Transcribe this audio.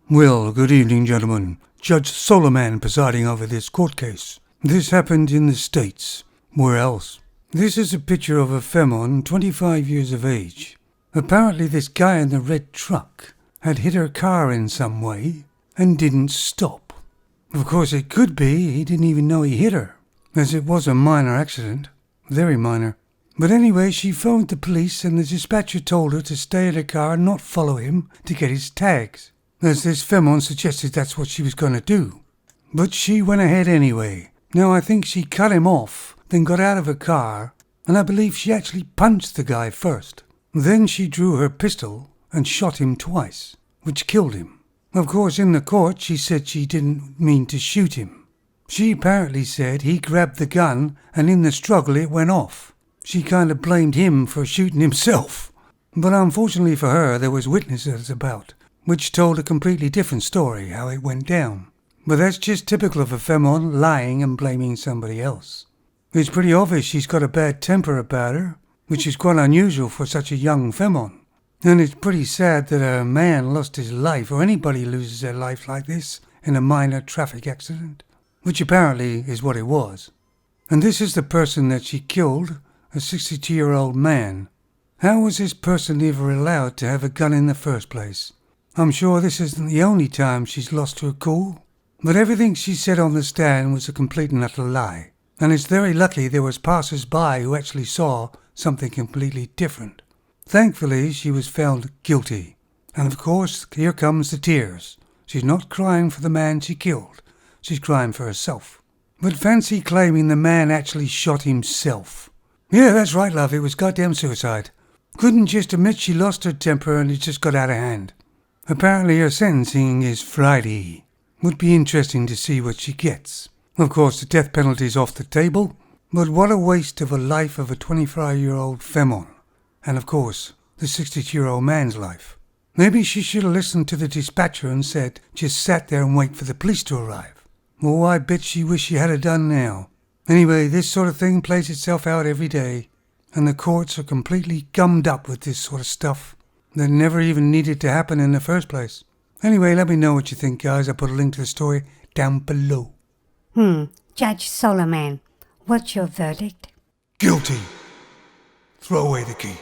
Well, good evening, gentlemen. Judge Solomon presiding over this court case. This happened in the States. Where else? This is a picture of a femon, 25 years of age. Apparently this guy in the red truck had hit her car in some way and didn't stop. Of course it could be he didn't even know he hit her, as it was a minor accident. Very minor. But anyway, she phoned the police and the dispatcher told her to stay in her car and not follow him to get his tags, as this femon suggested that's what she was going to do. But she went ahead anyway. Now I think she cut him off, then got out of her car, and I believe she actually punched the guy first. Then she drew her pistol and shot him twice, which killed him. Of course, in the court she said she didn't mean to shoot him. She apparently said he grabbed the gun and in the struggle it went off. She kind of blamed him for shooting himself. But unfortunately for her, there was witnesses about, which told a completely different story how it went down. But that's just typical of a femon lying and blaming somebody else. It's pretty obvious she's got a bad temper about her, which is quite unusual for such a young femon. And it's pretty sad that a man lost his life, or anybody loses their life like this, in a minor traffic accident, which apparently is what it was. And this is the person that she killed, a 62-year-old man. How was this person ever allowed to have a gun in the first place? I'm sure this isn't the only time she's lost her cool, but everything she said on the stand was a complete and utter lie. And it's very lucky there was passers-by who actually saw something completely different. Thankfully, she was found guilty. And of course, here comes the tears. She's not crying for the man she killed. She's crying for herself. But fancy claiming the man actually shot himself. Yeah, that's right, love. It was goddamn suicide. Couldn't just admit she lost her temper and it just got out of hand. Apparently her sentencing is Friday. Would be interesting to see what she gets. Of course, the death penalty's off the table, but what a waste of a life of a 25-year-old femon. And of course, the 62-year-old man's life. Maybe she should have listened to the dispatcher and said, just sat there and wait for the police to arrive. Oh, I bet she wish she had it done now. Anyway, this sort of thing plays itself out every day, and the courts are completely gummed up with this sort of stuff that never even needed to happen in the first place. Anyway, let me know what you think, guys. I put a link to the story down below. Judge Solomon, what's your verdict? Guilty. Throw away the key.